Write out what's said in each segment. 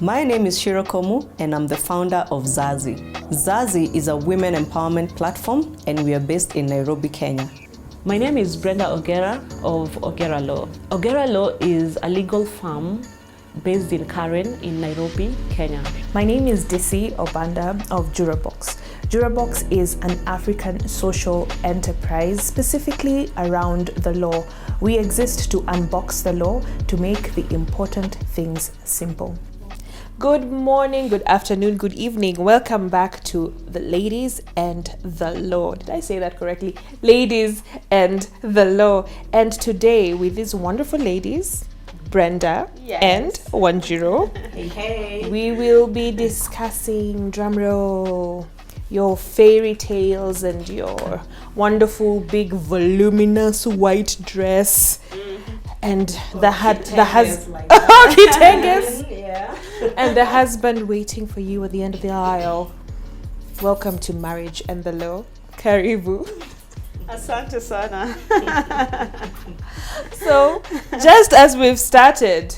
My name is Shiro Komu and I'm the founder of Zazi. Zazi is a women empowerment platform and we are based in Nairobi, Kenya. My name is Brenda Ogera of Ogera Law. Ogera Law is a legal firm based in Karen in Nairobi, Kenya. My name is Desi Obanda of Jurabox. Jurabox is an African social enterprise specifically around the law. We exist to unbox the law to make the important things simple. Good morning, good afternoon, good evening. Welcome back to the Ladies and the Law. Did I say that correctly? Ladies and the Law. And today with these wonderful ladies, Brenda and Wanjiro, Hey. we will be discussing, drumroll, your fairy tales and your wonderful big voluminous white dress and the and the husband waiting for you at the end of the aisle. Welcome to Marriage and the Law. Karibu. Asante sana. So, just as we've started,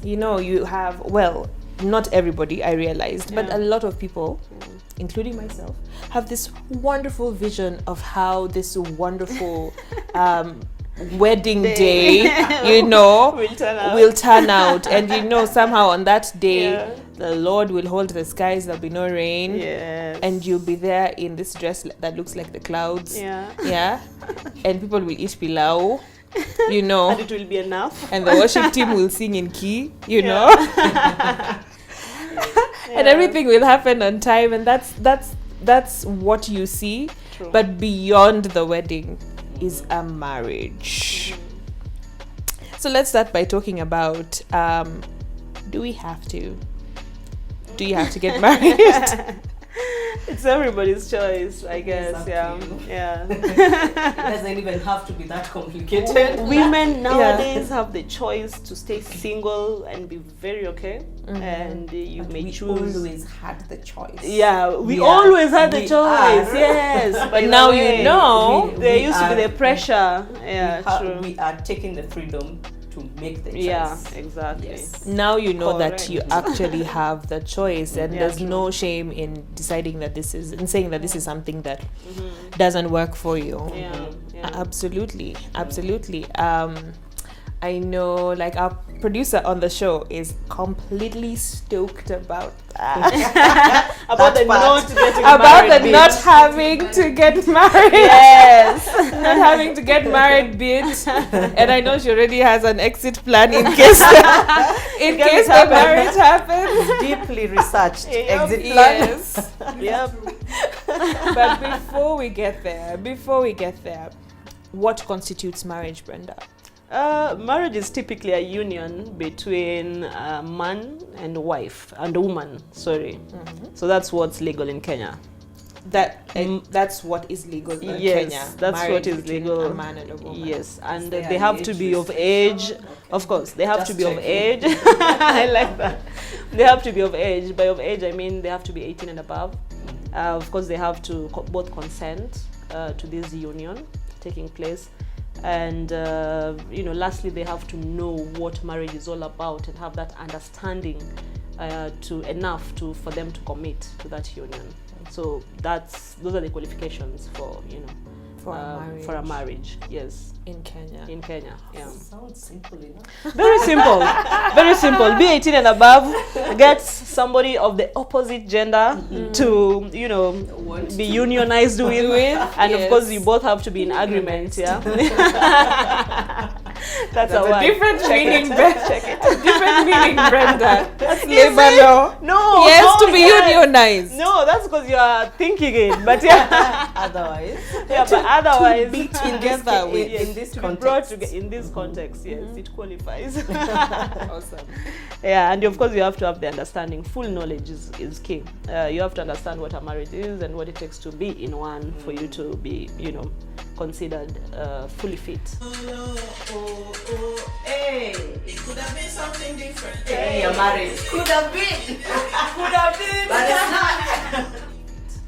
you have, well, not everybody, I realized, but a lot of people, including myself, have this wonderful vision of how this wonderful wedding day, will turn out. And somehow on that day, the Lord will hold the skies, there'll be no rain. Yes. And you'll be there in this dress that looks like the clouds. Yeah. And people will eat pilau, And it will be enough. And the worship team will sing in key, know. And everything will happen on time, and that's what you see. True. But beyond the wedding is a marriage. So let's start by talking about do you have to get married? It's everybody's choice, I guess. Yeah. It doesn't even have to be that complicated. Women nowadays have the choice to stay single and be very okay. And you may we choose. always had the choice. Yeah, we always had the choice. Are. Yes, but now there used to be the pressure. Yeah, true. We are taking the freedom to make the choice. Yeah, exactly. Yes. Now you know that Correct. you actually have the choice, and there's true. no shame in deciding that saying that this is something that doesn't work for you. Yeah. Absolutely. I know, like, our producer on the show is completely stoked about that. About the part. not getting About married the not having to get married. Yes. Not having to get married bit. And I know she already has an exit plan in case the marriage happens. Deeply researched Yep. exit plan. Yes. Yep. But before we get there, what constitutes marriage, Brenda? Marriage is typically a union between a man and a woman. So that's what's legal in Kenya. That's what is legal in Kenya. Yes, that's Marriage what is between legal. a man and a woman. Yes, and Is there they an have to be of age. Of course, they have Just to be of checking. age. I like that. They have to be of age. By of age, I mean they have to be 18 and above. Of course, they have to both consent to this union taking place. And lastly, they have to know what marriage is all about and have that understanding for them to commit to that union. So those are the qualifications for a marriage. Yes, In Kenya. Yeah. Sounds simple enough. Very simple. Be 18 and above. Get somebody of the opposite gender to be unionized with, and of course you both have to be in agreement. Yeah. That's a different meaning, Different meaning, Brenda. That's labor law. No. Yes, to be unionized. No, that's because you are thinking it. But otherwise, be together in this to be brought context. together in this context, yes, it qualifies. Awesome. Yeah, and of course you have to have the understanding. Full knowledge is key. You have to understand what a marriage is and what it takes to be in one for you to be, considered fully fit. Hey, it could have been something different. Hey, your marriage could have been, but it's not.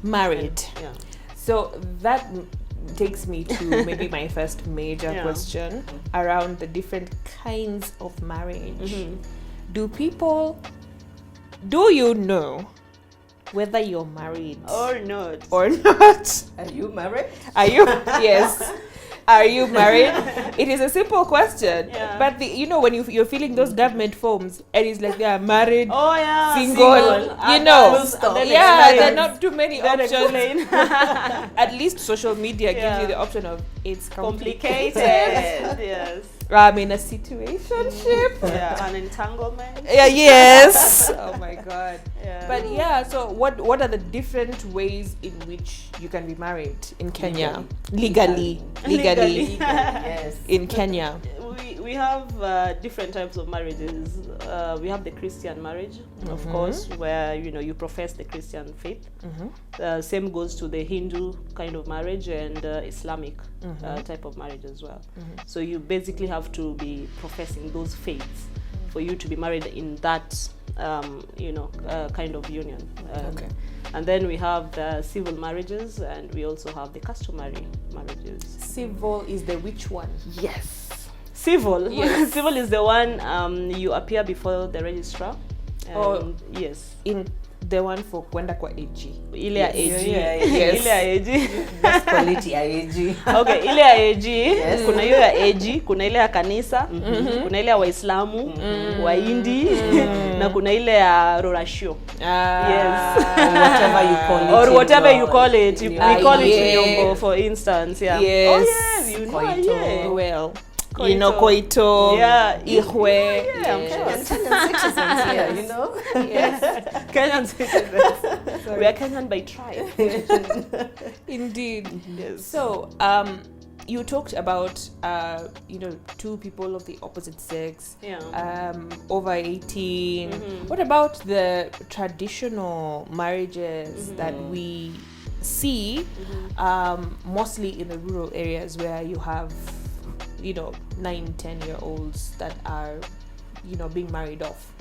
Married. Yeah. So that takes me to maybe my first major question around the different kinds of marriage. Do people Do you know whether you're married Or not. or not? Are you married? Are you? Yes. Are you married? It is a simple question, Yeah. but you know when you're filling those government forms and it's like they are married, Oh yeah. single, you know. Full stop. And then Yeah, explain. there are not too many Then options. explain. At least social media gives Yeah. you the option of it's Complicated. complicated. Yes. I'm in a situationship. Yeah. An entanglement. Yeah, yes. Oh my god. Yeah. But yeah, so what are the different ways in which you can be married in Kenya? Legally. Yes. In Kenya. We have different types of marriages. We have the Christian marriage, of course, where you profess the Christian faith. Same goes to the Hindu kind of marriage and Islamic type of marriage as well. So you basically have to be professing those faiths for you to be married in that kind of union. Okay. And then we have the civil marriages, and we also have the customary marriages. Civil is the which one? Yes. Civil. Yes. Civil is the one you appear before the registrar. Oh. Yes. In the one for kwenda kwa AG. Ile ya AG. Yes. Ile ya AG. Best quality AG. Okay, ile ya AG, Yes. kuna hiyo ya AG, kuna ile ya kanisa, kuna ile ya Waislamu, Wahindi, na kuna ile ya Rorashio. Yes. Whatever you call it. Or in whatever your- you call it. in We your- call it yeah. Nyombo, for instance. Yeah. Yes. Oh, yes, you know, Koito. yeah. Well, Koito. you know koito. Yeah. Ihwe. Yeah, I'm Yes. Kenyan citizens here, you know. Yes. Kenyan citizens. We are Kenyan by tribe. Indeed. Yes. So, you talked about two people of the opposite sex, Yeah. over 18. What about the traditional marriages that we see, mostly in the rural areas where you have 9-10-year-olds that are being married off?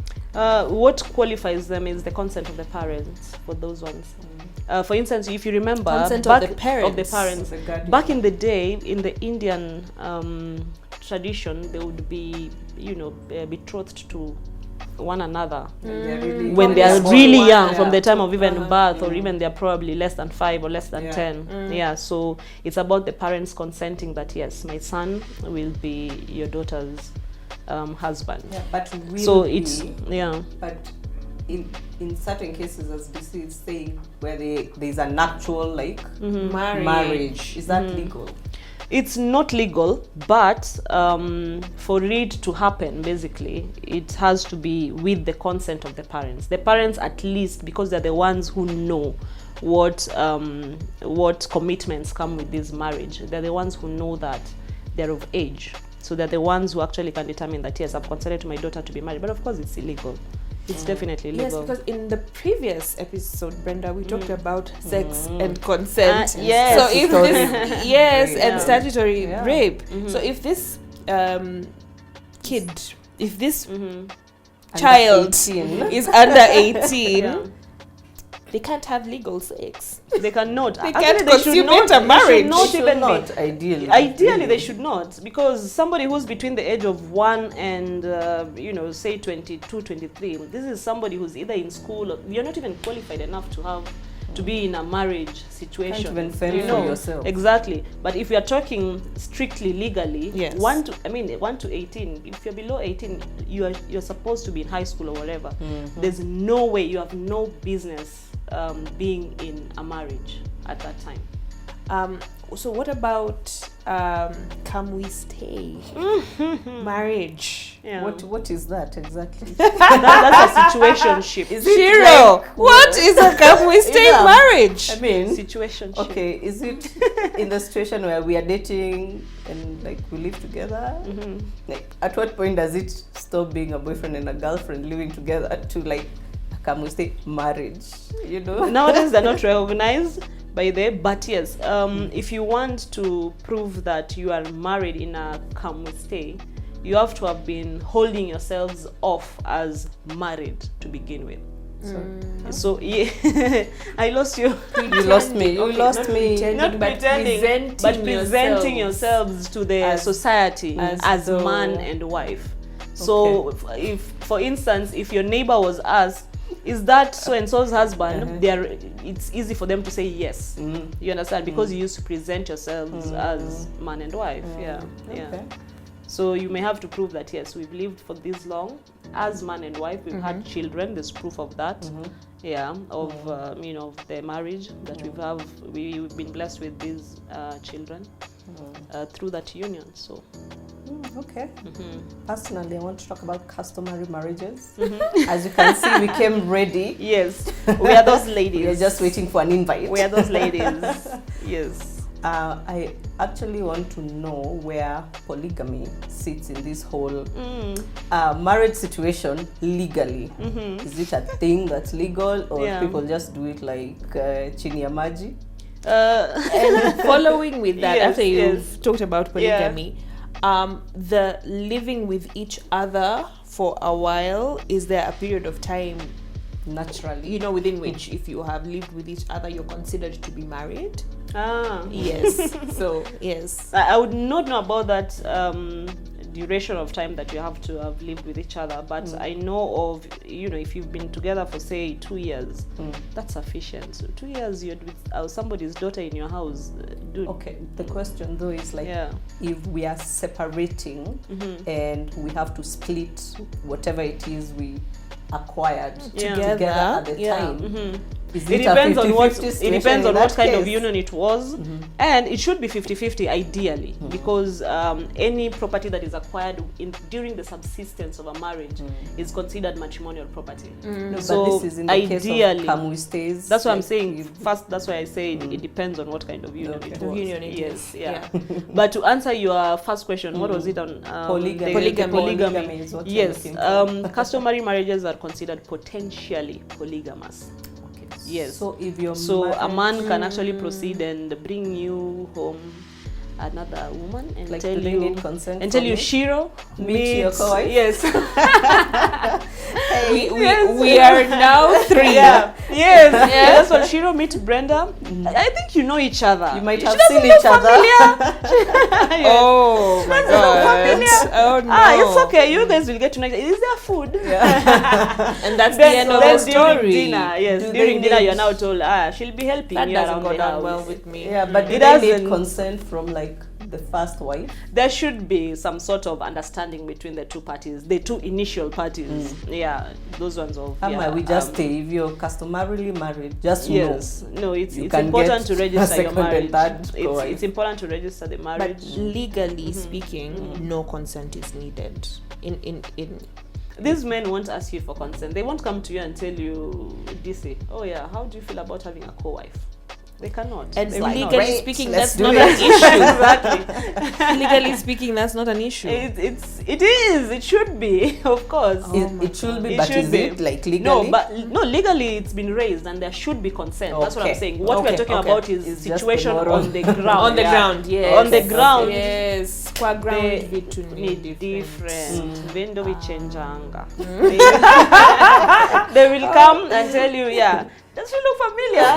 What qualifies them is the consent of the parents for those ones. For instance, if you remember, Consent back of the parents. of the parents, The guardian. back in the day, in the Indian tradition, they would be, betrothed to one another when they are really young, from the time of even birth, or even they're probably less than 5 or less than 10. Yeah, so it's about the parents consenting that yes, my son will be your daughter's husband. Yeah, but will So be, it's But in certain cases, as BC is saying, where there's an actual marriage, is that legal? It's not legal, but for it to happen, basically, it has to be with the consent of the parents. The parents, at least, because they're the ones who know what commitments come with this marriage. They're the ones who know that they're of age. So they're the ones who actually can determine that, yes, I've consented to my daughter to be married. But of course, it's illegal. It's definitely illegal. Yes, because in the previous episode, Brenda, we talked about sex and consent. Yes. So if this, Yes, and statutory Yeah. rape. So if this kid, if this Under child 18. is under 18, Yeah. they can't have legal sex. They cannot. They Actually, can't they should consummate not. a marriage. They should not Should even not, be. ideally. Ideally, they should not, because somebody who's between the age of 1 and, say 22, 23, this is somebody who's either in school, or you're not even qualified enough to be in a marriage situation. Can't even fend for yourself. Exactly. But if we are talking strictly legally, Yes. 1 to 18, if you're below 18, you're supposed to be in high school or whatever. There's no way, you have no business being in a marriage at that time. So what about can we stay? Marriage. Yeah. What is that exactly? That's a situationship. Is it Shiro, like- what is a can we stay Yeah. marriage? I mean, Situationship. okay, is it in the situation where we are dating and we live together? Like, at what point does it stop being a boyfriend and a girlfriend living together to can we say marriage? Nowadays they're not recognized by but yes, if you want to prove that you are married in a come we stay, you have to have been holding yourselves off as married to begin with. So yeah, I lost you. You lost me. You Okay, lost not me. pretending, Not but pretending, but presenting yourselves yourselves to the as- society as as though- man and wife. So if for instance, if your neighbor was asked, is that so and so's husband? It's easy for them to say yes. You understand? Because you used to present yourselves as man and wife. Yeah. Okay. So you may have to prove that yes, we've lived for this long as man and wife. We've had children. There's proof of that. Of you know, the marriage that we've been blessed with these children through that union. So. Okay. Personally, I want to talk about customary marriages. As you can see, we came ready. Yes, we are those ladies. We are just waiting for an invite. We are those ladies. Yes. I actually want to know where polygamy sits in this whole marriage situation legally. Is it a thing that's legal, or people just do it like chini ya maji? And following with that, Yes, after you've talked about polygamy, the living with each other for a while, is there a period of time Naturally, you know, within which if you have lived with each other, you're considered to be married? Ah. Yes. So, yes. I would not know about that duration of time that you have to have lived with each other, but I know of, you know, if you've been together for say 2 years, that's sufficient. So 2 years you're with somebody's daughter in your house, dude. Okay, the question though is like, Yeah. if we are separating and we have to split whatever it is we acquired together at the time, is It it depends a on what 50-50 it situation depends on in what that kind of case? union it was, and it should be 50-50 ideally, because any property that is acquired during the subsistence of a marriage is considered matrimonial property. No, So but this is in the case ideally, of Kamuistays. that's what I'm like, saying. First, that's why I say it depends on what kind of union Okay. it The was. union it yes, is. yeah. But to answer your first question, what was it on Polygamy. Polygamy. Is what you're Yes, looking for. customary marriages are considered potentially polygamous. Yes. So if you're So a married, man can actually proceed and bring you home another woman and like, tell do they you need consent and tell from you, me? Shiro, Meet your co-wife? Yes. We are now 3. Yeah. Yes. That's what Shiro meet Brenda. I think you know each other. You might She have doesn't seen look each other. familiar. Oh my God. Oh no. It's okay. You guys will get to know. Is there food? And that's the Then, end of then the during story. dinner, yes, Do during they dinner, need- you're now told, she'll be helping That you doesn't around go the down house. well with me. Yeah, but do It they need doesn't. consent from like the first wife? There should be some sort of understanding between the two parties, the two initial parties. Yeah, those ones of. Ama, we just stay. If you're customarily married, just Yes, no, it's You it's can important get to a register your second and marriage. third co-wife. It's important to register the marriage. But legally speaking, no consent is needed. In These men won't ask you for consent. They won't come to you and tell you, DC, oh yeah, how do you feel about having a co-wife? They cannot. and They legally cannot. Great, speaking, let's that's do not it. an issue. Exactly. Legally speaking, that's not an issue. It is. It should be, of course. It should be, It but should is be. it like legally? No, but no, legally it's been raised and there should be consent. That's what I'm Okay. saying. What we're Okay, talking okay. about is It's just situation the moral. on the ground. On the Yeah. ground, yes. On the ground. Yes. Kwa ground They vitu ni ni different. Vendo vichenjanga. They will come and tell you, yeah, does she look familiar?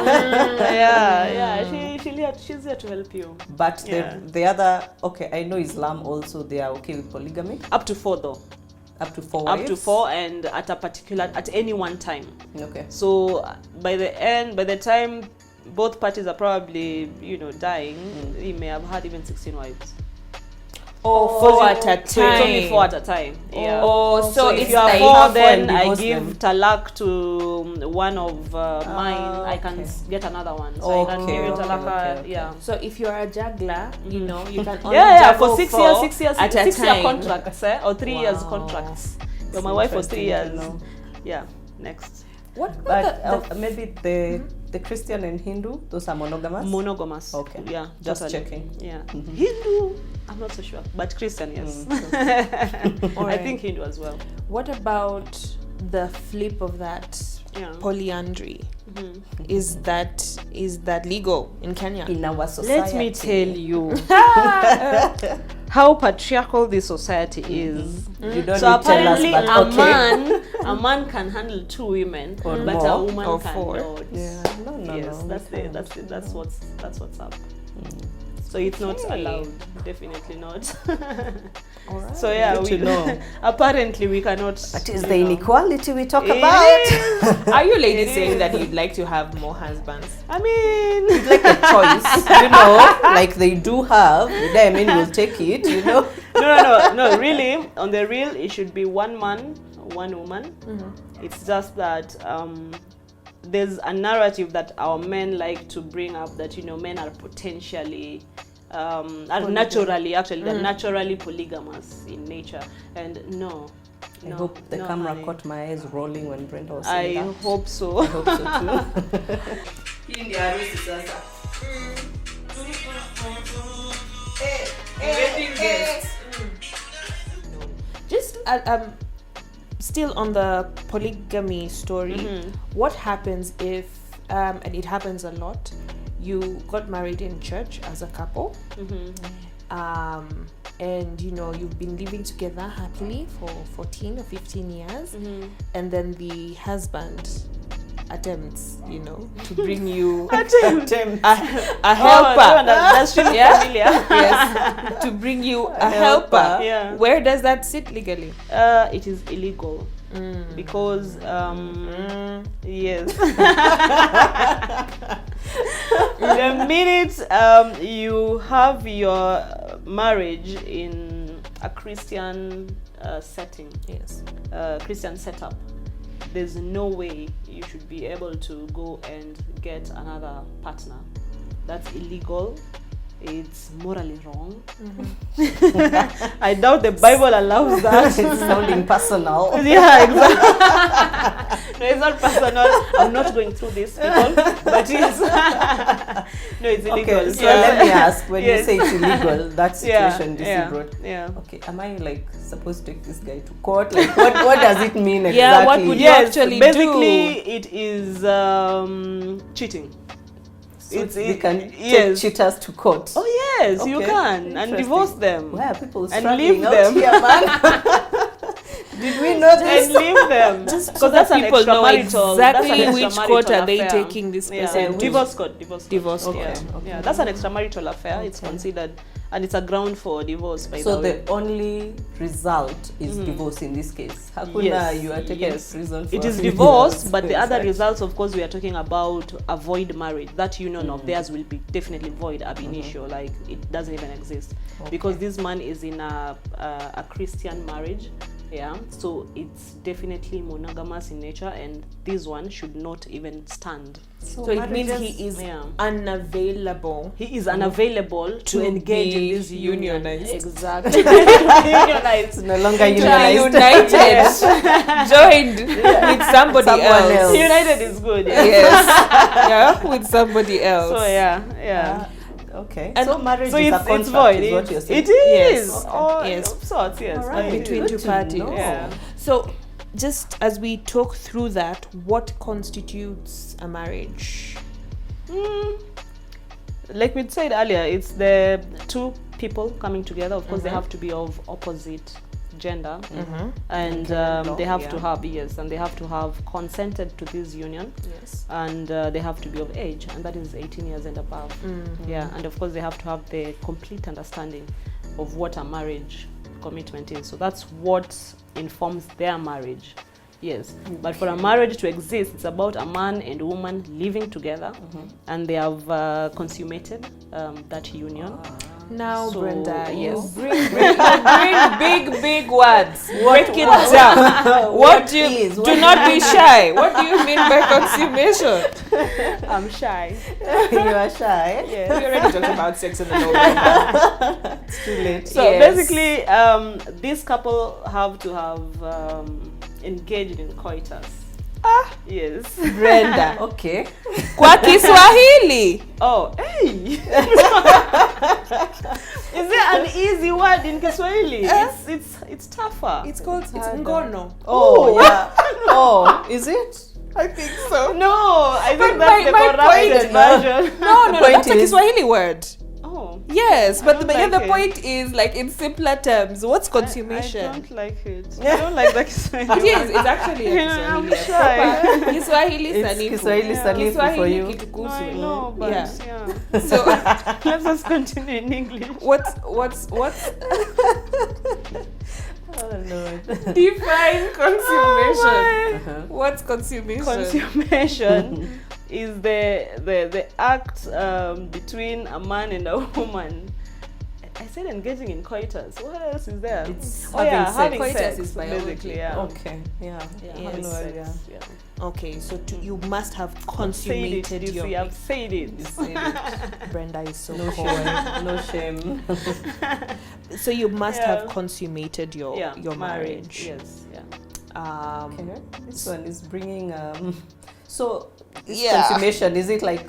Yeah. She's here to help you. But Yeah. the other, okay, I know Islam also, they are okay with polygamy. Up to 4 though. Up to 4 Up wives? to 4 and at any one time. Okay. So by the time both parties are probably, dying, he may have had even 16 wives. Oh, 4 at a So it's only time. 4 at a time. Yeah. Oh, so if it's you are like 4, half then and I divorce give them. talak to one of mine. I can okay. get another one. So I can give you Okay, talak. okay. Yeah. So if you're a juggler, you know, you can only Yeah, juggle for 6 4 years, 6 years, at a 6 year time. contracts, or 3 years Wow. contracts. You're It's my wife for 3 interesting to years. know. Yeah. Next. What But about maybe the Christian and Hindu, those are monogamous? Monogamous. Okay. Yeah. Just totally. checking. Yeah. Hindu, I'm not so sure, but Christian, yes. I Alright. think Hindu as well. what about the flip of that? Yeah. Polyandry. Is that legal in Kenya? In our society. Let me tell you how patriarchal this society is. You don't So need to tell us, apparently, but okay. a man can handle 2 women, Or but more. a woman Or cannot. 4. Yeah. No, Yes, no. that's what's up. So it's not Okay. allowed. Definitely not. All right. So yeah, Good we to know. apparently we cannot. That is you the know. inequality we talk It about. Are you ladies It saying is. that you'd like to have more husbands? I mean, Like a choice, you know, like they do have. I mean, we'll take it, you know. no. Really, on the real, it should be one man, one woman. It's just that there's a narrative that our men like to bring up that, you know, men are potentially are naturally, actually, they're naturally polygamous in nature, and no. I hope the no, camera honey. caught my eyes rolling when Brenda was I saying that. hope so. I hope so too. Just still on the polygamy story, what happens if, and it happens a lot, you got married in church as a couple, and you know you've been living together happily for 14 or 15 years, and then the husband attempts, you know, to bring you a helper. That's really familiar. Yes, to bring you a helper. Yeah. Where does that sit legally? It is illegal because yes. The minute you have your marriage in a Christian setting, Yes. Christian setup, there's no way you should be able to go and get another partner. That's illegal. It's morally wrong. I doubt the Bible allows that. It's sounding personal. Yeah, exactly. No, it's not personal. I'm not going through this, people, but it's no, it's illegal. Okay, so let me ask, when Yes. you say it's illegal, that situation yeah, brought. yeah. Okay, am I like supposed to take this guy to court? Like, what does it mean exactly? Yeah, what would you actually basically it is cheating. So it's- they can yes. take cheaters to court. Oh yes, you Okay, can, and interesting. divorce them. Why are people And struggling leave out them. here, man? Did we know this? And leave them. Just so Because that's that an people know extramarital. that's an exactly which extramarital court are they affair. taking this Yeah. person to. Divorce court. Divorce court. Yeah. Okay. Yeah, that's an extramarital affair. It's Okay. considered, and it's a ground for divorce. By So the way. the only result is divorce in this case. Hakuna, Yes, you are taken yes. to prison for It is a few divorce, years. but the other Exactly. results, of course, we are talking about a void marriage. That union of theirs will be definitely void ab initio, like it doesn't even exist, because this man is in a Christian marriage. Yeah, so it's definitely monogamous in nature, and this one should not even stand. So it means he is Yeah. unavailable. He is unavailable to engage be in this union. unionized. Exactly. Unionized. It's no longer United, unionized. joined with somebody Someone else. else. United is good. Yeah. Yes, yeah, with somebody else. So yeah. Okay. And so marriage So is a it's contract, void. is what you're saying. It is. Yes. Oh, Yes. of sorts, yes. All right. Between Good two to parties. know. Yeah. So, just as we talk through that, what constitutes a marriage? Like we said earlier, it's the two people coming together. Of course, they have to be of opposite gender, and they have to have and they have to have consented to this union, Yes. and they have to be of age, and that is 18 years and above. Yeah, and of course they have to have the complete understanding of what a marriage commitment is. So that's what informs their marriage. Yes, but for a marriage to exist, it's about a man and woman living together, and they have consummated that union. Now, So- Brenda, you Yes. bring big words. Break it down. What do you do? Not be shy. What do you mean by consummation? I'm shy. You are shy. We Yeah. already talked about sex in the November. It's too late. So Yes. basically, this couple have to have engaged in coitus. Yes. Brenda, Okay. kwa Kiswahili. Oh, hey. Is there an easy word in Kiswahili? It's tougher. It's called it's harder. ngono. Oh, yeah. Oh, is it? I think so. No, I think But that's the my corrupted point- version. No, The point that's a is- Kiswahili word. Oh, Yes, but the like it. point is, like, in simpler terms, what's consummation? I don't like it. I don't like that Kiswahili. It is. It's actually a I'm Kiswahili. shy. Proper Kiswahili It's sanifu. Kiswahili Yeah. sanifu for Kiswahili you. No, kitukusu. I know, but Yeah. yeah. So Let's just continue in English. what's Oh, Lord. define consummation? Uh-huh. What's consummation? Consummation is the act between a man and a woman. I said engaging in coitus. What else is there? It's having Coitus sex, is biology. basically. Yeah. Okay. Yeah. Yeah, Yes. having sex, Yeah. yeah. Okay, so you must have Said it, consummated you your. see, I've said it. You said it. Brenda is so No coy. shame. No shame. So you must Yeah. have consummated your marriage. Yes, yeah. Okay. This one is bringing. So this Yeah. consummation, is it like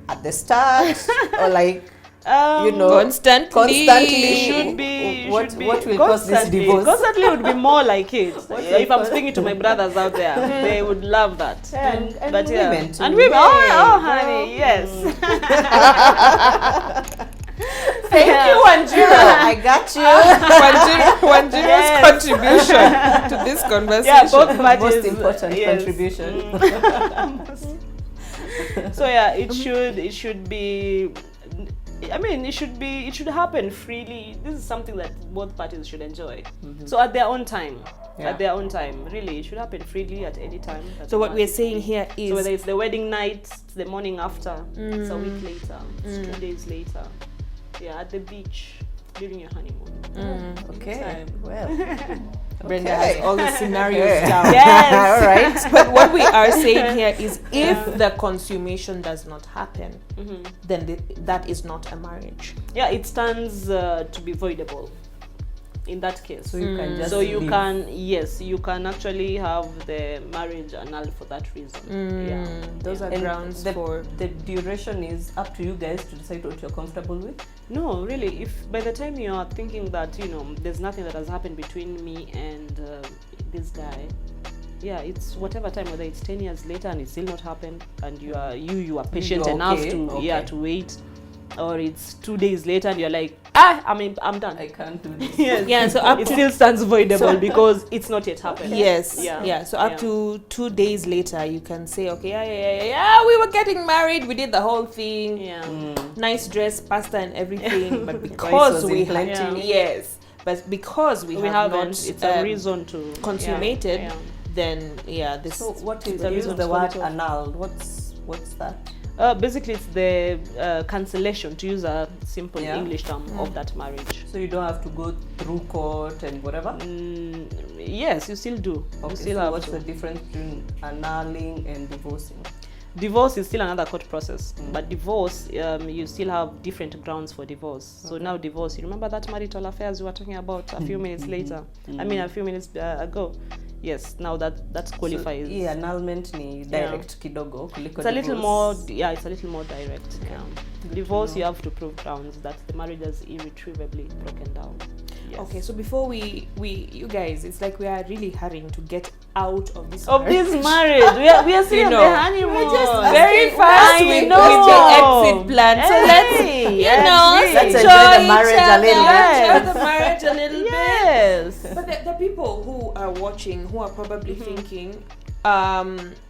at the start or like you know Constantly. It should be. What should be what will cause this constantly. divorce? Constantly would be more like it. What If will I'm speaking to my brothers out there, they would love that. And But yeah. women too. And women. Yay, Oh, girl. honey, yes. Thank you, Wanjiro. I got you. Wanjiro's Yes. contribution to this conversation. Yeah, both parties. Most important yes. contribution. So yeah, it should be. I mean, it should happen freely. This is something that both parties should enjoy. So at their own time, really, it should happen freely at any time. So what we're saying here is So whether it's the wedding night, it's the morning after, it's a week later, it's 2 days later, yeah, at the beach during your honeymoon. Okay. Time. Well. Brenda Okay. has all the scenarios Okay. down. Yes. All right. But what we are saying here is if the consummation does not happen, then that is not a marriage. Yeah, it stands to be voidable. In that case, So you can just so you leave. can you can actually have the marriage annulled for that reason. Yeah, Those are And grounds for. the duration is up to you guys to decide what you're comfortable with. No, really, if by the time you are thinking that there's nothing that has happened between me and this guy, yeah, it's whatever time, whether it's 10 years later and it's still not happened, and you are patient You're enough okay, to to wait, or it's 2 days later and you're like, I'm done. I can't do this. Yes. Yeah, so up It to still stands voidable because it's not yet happened. yes, Yeah. yeah. So up Yeah. to 2 days later, you can say, okay, yeah, we were getting married, we did the whole thing, Yeah. nice dress, pasta, and everything. But Rice because was we in plenty. yes, but because we We have haven't. not It's a reason to consummated, Yeah. then this. So what is The use reasons the for word it all. annulled? What's that? Basically, it's the cancellation, to use a simple Yeah. English term, of that marriage. So you don't have to go through court and whatever. Yes, you still do. Okay, You still so have what's to. the difference between annulling and divorcing? Divorce is still another court process, but divorce, you still have different grounds for divorce. So now divorce, you remember that marital affairs we were talking about a few minutes later? A few minutes ago. Yes, now that qualifies. So, yeah, annulment ni direct kidogo kuliko It's a little divorce. more, it's a little more direct. Yeah. Divorce, you have to prove grounds that the marriage is irretrievably broken down. Yes. Okay, so before we you guys, it's like we are really hurrying to get out of this Of marriage. this marriage, we are still You on know, the honeymoon. we're just very fast I with know. the exit plan. So let's Let's enjoy enjoy the each marriage a other, little bit. enjoy the marriage a little bit. Yes. But the people who are watching, who are probably thinking,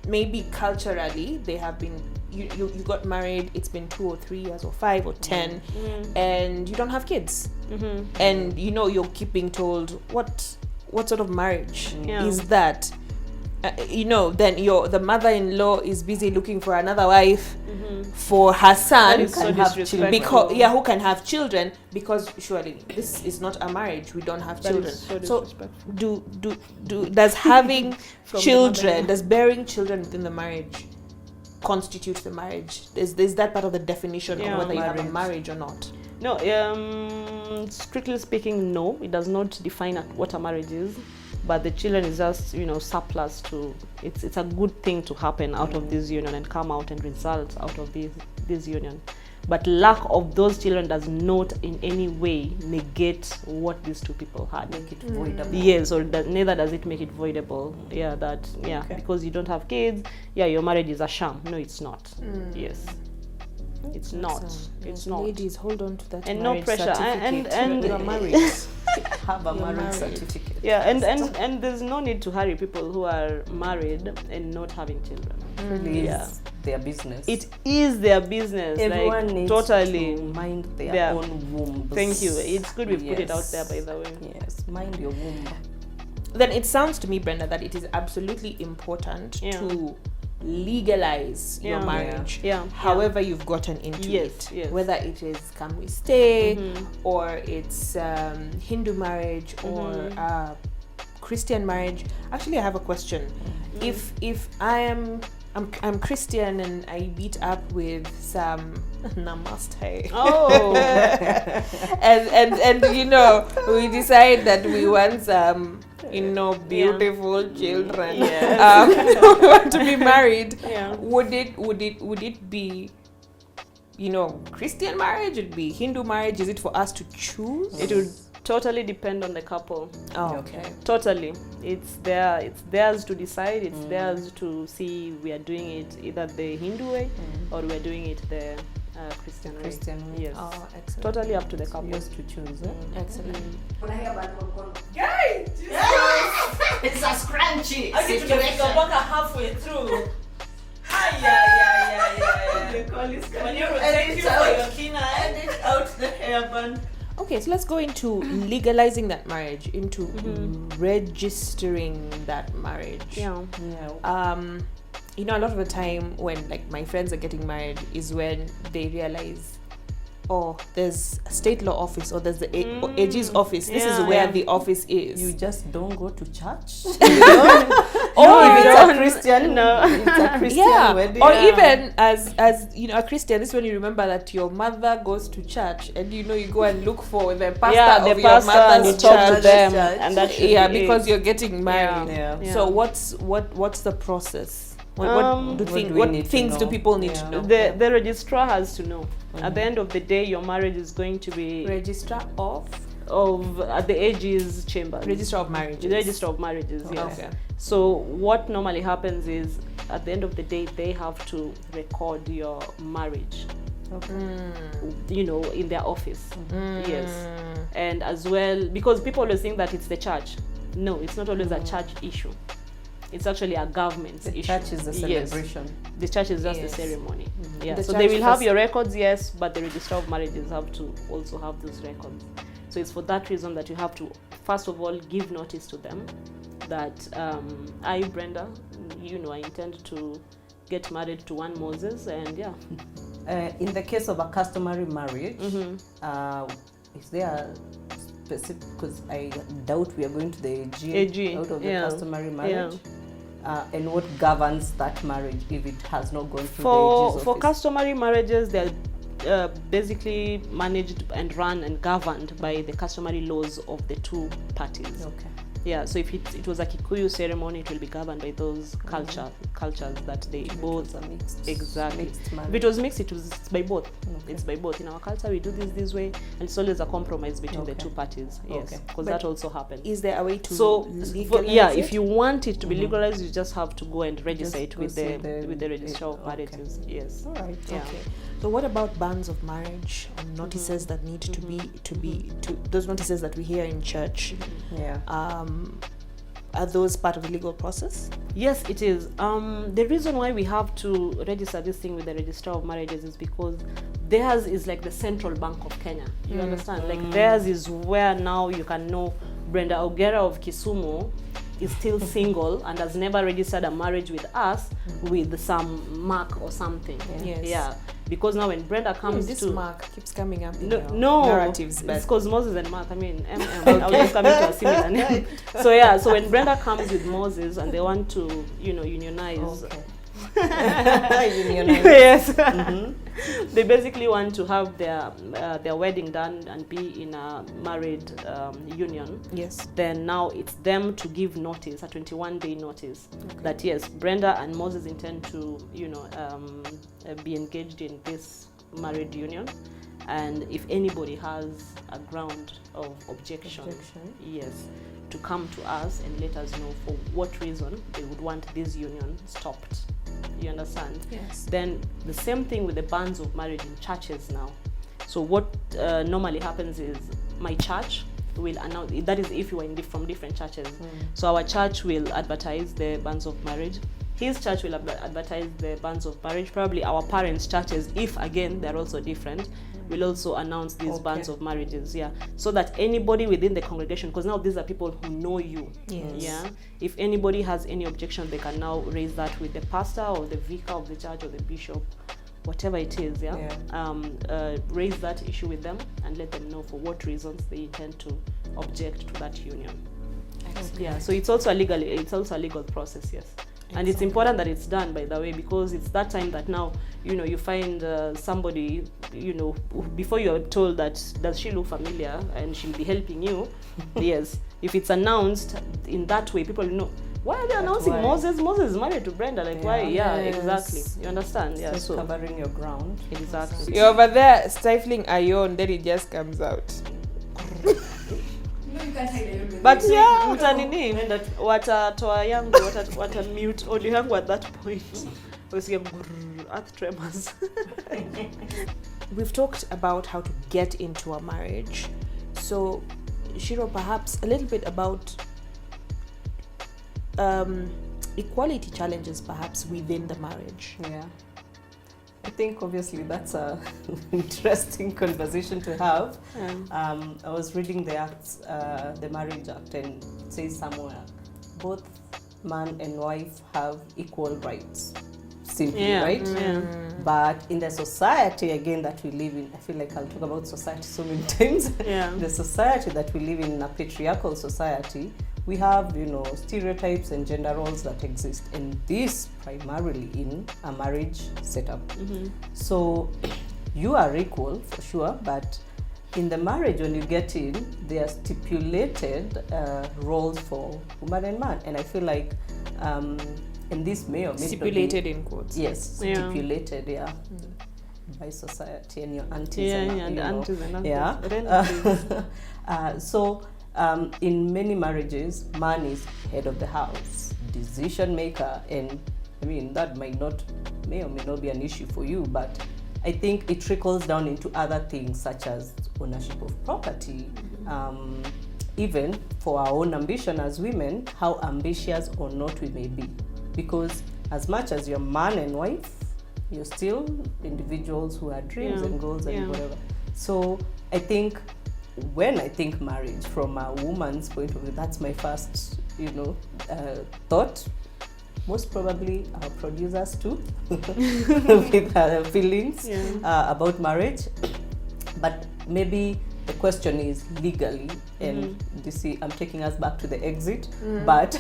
maybe culturally they have been, you got married, it's been 2 or 3 years or 5 or 10, and you don't have kids, and you're keep being told what sort of marriage is that. Then the mother-in-law is busy looking for another wife for her son. That is so can have disrespectful. Because who can have children, because surely this is not a marriage, we don't have That children. is so So disrespectful. does having From the children, mother-in-law. does bearing children within the marriage constitute the marriage? Is that part of the definition Yeah, of whether you have a marriage. marriage or not? No, strictly speaking, no. It does not define what a marriage is. But the children is just, surplus to. It's a good thing to happen out of this union and come out and result out of this union. But lack of those children does not in any way negate what these two people had. Make it voidable. Yes, or neither does it make it voidable. Okay. Because you don't have kids. Yeah, your marriage is a sham. No, it's not. Yes. It's not. It's not. Ladies, hold on to that And no marriage pressure. certificate. And You are married. Have a You're marriage married. certificate. Yeah, and there's no need to hurry people who are married and not having children. Really Yeah. is their business. It is their business. Everyone like, needs totally. to mind their their- own wombs. Thank you. It's good we put it out Yes. there, by the way. Yes, mind your womb. Then it sounds to me, Brenda, that it is absolutely important Yeah. to legalize your Yeah. marriage. Yeah. However you've gotten into Yes, it, yes. whether it is can we stay, Mhm. or it's Hindu marriage or Christian marriage. Actually, I have a question. If I'm Christian and I meet up with some namaste, Oh. and you know, we decide that we want some, you know, beautiful children, we want to be married. Yeah. Would it be, you know, Christian marriage? Would it be Hindu marriage? Is it for us to choose? It would totally depend on the couple. Oh, Okay. Totally. It's theirs to decide. It's theirs to see we are doing it either the Hindu way or we are doing it the Christian way. Christian way. Yes. Oh, excellent. Totally up to the couple. Yours to choose. Eh? Excellent. It's a scrunchy Okay, situation. halfway through. Edit out the hairband. Okay, so let's go into legalizing that marriage, into registering that marriage. Yeah. Yeah. You know, a lot of the time when like my friends are getting married is when they realize, oh, there's a state law office or there's the AG's office. This is Yeah, where yeah. the office is. You just don't go to church. or if it's don't. a Christian, No. it's a Christian yeah, wedding. or Yeah. even as you know, a Christian, this is when you remember that your mother goes to church, and you know you go and look for the pastor Yeah, the of your pastor, and you mother's talk to church. them, Church. and that should Yeah, be because it. you're getting married. Yeah. Yeah. So what's the process? What What do what think? do we What need to things do know? people need Yeah. to know? The registrar has to know. At the end of the day, your marriage is going to be Registrar of at the AG's chambers. Registrar of marriages. The register of marriages. Yes. Okay. So what normally happens is, at the end of the day, they have to record your marriage, you know, in their office. Yes. And as well, because people always think that it's the church. No, it's not always a church issue. It's actually a government The issue. church is the Yes. celebration. The church is just Yes. the ceremony. Yeah. The So church they will have first- your records, yes, but the registrar of marriages have to also have those records. So it's for that reason that you have to, first of all, give notice to them that I, Brenda, you know, I intend to get married to one Moses, and yeah. In the case of a customary marriage, is there a specific, because I doubt we are going to the AG out of the yeah. customary marriage. And what governs that marriage if it has not gone through the AG's For office? customary marriages, they're basically managed and run and governed by the customary laws of the two parties. Okay. Yeah, so if it was a Kikuyu ceremony, it will be governed by those cultures that they both. It's a mixed, Exactly. mixed If marriage. it was mixed, it's by both. Okay. It's by both. In our culture, we do this way, and it's always a compromise between the Okay. two parties. Yes, Okay. because But that also happens. Is there a way to So, legalize yeah, it? if you want it to be legalized, you just have to go and register Just it go with see the registrar of okay. marriages. Yes. All right. Yeah. Okay. So what about bans of marriage and notices that need to be those notices that we hear in church? Yeah. Are those part of the legal process? Yes, it is. The reason why we have to register this thing with the registrar of marriages is because theirs is like the central bank of Kenya. You understand? Like theirs is where now you can know Brenda Ogera of Kisumu is still single and has never registered a marriage with us with some mark or something. Yes. Yeah. Because now when Brenda comes This to mark keeps coming up in no, your no, narratives, it's but because Moses and Martha. I mean, I was just coming to a similar name. So yeah, so when Brenda comes with Moses and they want to, you know, unionize. Unionize. Yes. They basically want to have their wedding done and be in a married union. yes. Then now it's them to give notice, a 21-day notice, that yes, Brenda and Moses intend to, you know, be engaged in this married union. And if anybody has a ground of objection, yes, to come to us and let us know for what reason they would want this union stopped. You understand? Yes. Then the same thing with the banns of marriage in churches now. So what normally happens is my church will announce, that is if you are from different churches. So our church will advertise the banns of marriage. His church will advertise the banns of marriage. Probably our parents' churches, if again they're also different, will also announce these banns of marriages. Yeah, so that anybody within the congregation, because now these are people who know you. Yes. Yeah, if anybody has any objection, they can now raise that with the pastor or the vicar of the church or the bishop, whatever it is. Raise that issue with them and let them know for what reasons they intend to object to that union. Excellent. Yeah, so it's also a legal process. Yes. And it's important that it's done, by the way, because it's that time that now, you find somebody, before you're told that, does she look familiar and she'll be helping you? Yes. If it's announced in that way, people know, why are they announcing Moses? Moses is married to Brenda. Like, why? Yeah, exactly. You understand? Yeah, so covering your ground. Exactly. You're over there stifling a yawn, then it just comes out. But yeah, utanini watatoa yangu watamute audio yangu at that point. Usikie earth tremors. We've talked about how to get into a marriage. So, Shiro, perhaps a little bit about equality challenges perhaps within the marriage. Yeah. I think obviously that's a interesting conversation to have. I was reading the Marriage Act, and it says somewhere both man and wife have equal rights. Simply, right? Yeah. But in the society again that we live in, I feel like I'll talk about society so many times. Yeah. The society that we live in, a patriarchal society, we have, stereotypes and gender roles that exist, and this primarily in a marriage setup. So you are equal for sure, but in the marriage, when you get in, there are stipulated roles for woman and man, and I feel like and this may or may Stipulated not be, in quotes. yes, Yeah. stipulated, by society and your aunties And aunties and uncles. So in many marriages, man is head of the house, decision maker, and I mean that may or may not be an issue for you, but I think it trickles down into other things such as ownership of property, even for our own ambition as women, how ambitious or not we may be, because as much as you're man and wife, you're still individuals who have dreams and goals and whatever. So I think when I think marriage from a woman's point of view, that's my first, thought. Most probably our producers too, with their feelings about marriage. But maybe the question is legally, and you see, I'm taking us back to the exit, but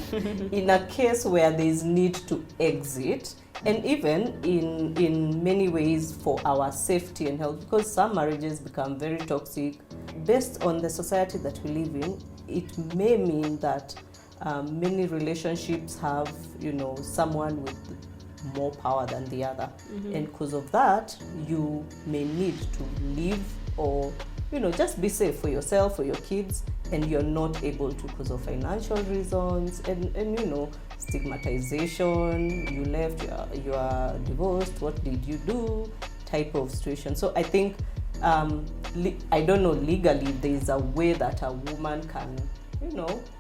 in a case where there is need to exit, and even in many ways for our safety and health, because some marriages become very toxic, based on the society that we live in, it may mean that many relationships have, someone with more power than the other. And because of that, you may need to leave or, just be safe for yourself, for your kids, and you're not able to because of financial reasons and stigmatization, you left, you are divorced, what did you do, type of situation. So I think, I don't know legally there is a way that a woman can,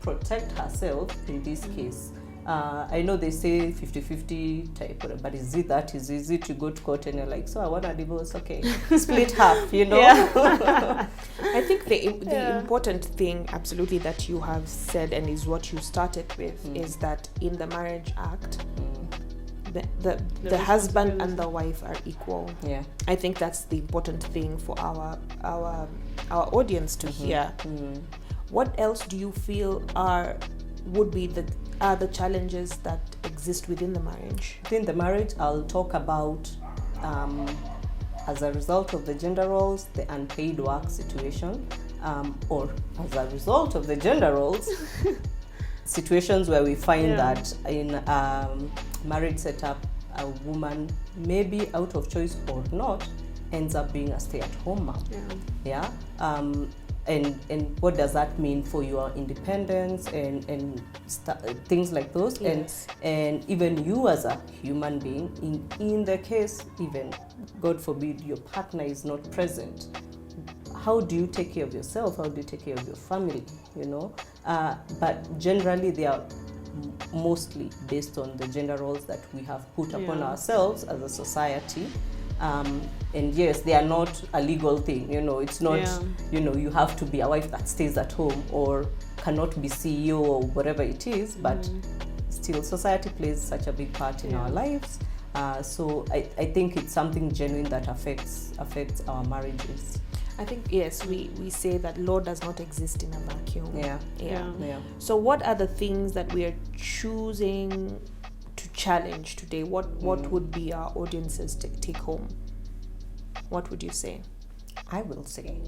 protect herself in this case. I know they say 50-50 type, but is it you go to court and you're like, so I want a divorce, okay, split half, I think the important thing absolutely that you have said, and is what you started with, is that in the Marriage Act, the husband and the wife are equal. Yeah, I think that's the important thing for our audience to hear. What else do you feel would be the challenges that exist within the marriage? Within the marriage, I'll talk about as a result of the gender roles, the unpaid work situation, or as a result of the gender roles, situations where we find that in marriage setup, a woman, maybe out of choice or not, ends up being a stay-at-home mom. and what does that mean for your independence and things like those. Yes. And even you as a human being, in the case even, God forbid, your partner is not present, how do you take care of yourself? How do you take care of your family? But generally they are mostly based on the gender roles that we have put upon ourselves as a society. And yes, they are not a legal thing, it's not, you have to be a wife that stays at home or cannot be CEO or whatever it is, but still society plays such a big part in our lives. So I think it's something genuine that affects our marriages. I think, yes, we say that law does not exist in a vacuum. Yeah. So what are the things that we are choosing to challenge today? What would be our audience's take home? What would you say? I will say,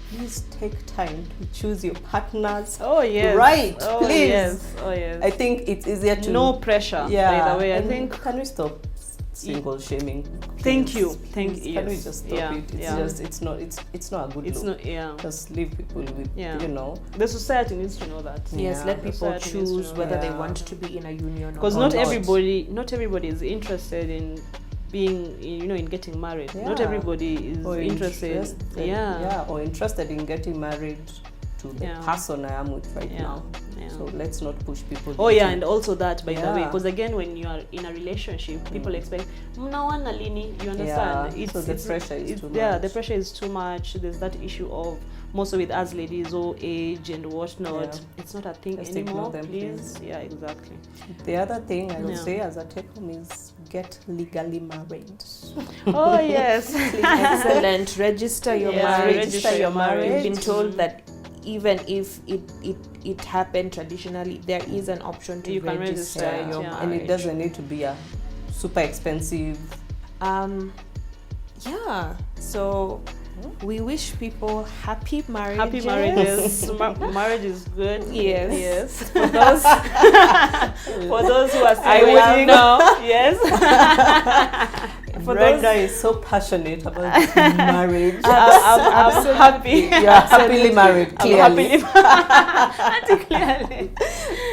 please take time to choose your partners. Oh yes. Right. Oh, please. Yes. Oh yes. I think it's easier to. No pressure. Yeah. By the way, I and think. Can we stop single shaming? Thank Please? you. Please, you. Can we Yes. just stop Yeah. it? It's Yeah. just it's not a good It's look. not. Yeah. Just leave people with The society needs to know that. Yes, Yeah. let people Society needs to choose know whether they that. want to be in a union or Because not. not everybody is interested in being, in getting married. Not Yeah. everybody is or interested. Yeah. or interested in getting married to the Yeah. person I am with right Yeah. now. Yeah. So let's not push people. Oh yeah, into- and also that, by the way, Yeah. because again, when you are in a relationship, people expect mnawana lini. You understand? Yeah, so the pressure is too Yeah, much. the pressure is too much. There's that issue of mostly with us ladies, age and whatnot. Yeah. It's not a thing Just anymore. ignore them, Please. Yeah, exactly. The other thing I will Yeah. say as a take home is get legally married. Oh yes. Excellent. Register your Yeah, marriage. register your marriage. We've been told that even if it happened traditionally, there is an option to You can register register, your yeah. marriage. And it doesn't need to be a super expensive. Yeah. So we wish people happy marriages. Happy marriages. Marriage is good. Yes. Yes. For those, For those who are still I will waiting. know. Yes. For Brenda those, is so passionate about this marriage. I'm happy. You're happily married, I'm clearly. happily. Clearly.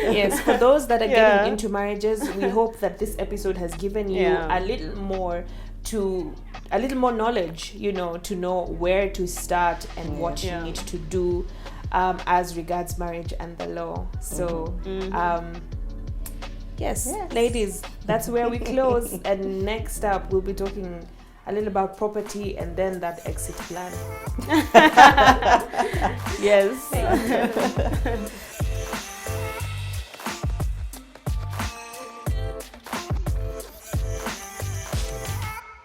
yes, for those that are Yeah. getting into marriages, we hope that this episode has given you Yeah. a little more knowledge, to know where to start and what Yeah. you need to do as regards marriage and the law. So, yes, ladies, that's where we close. And next up, we'll be talking a little about property and then that exit plan. Yes.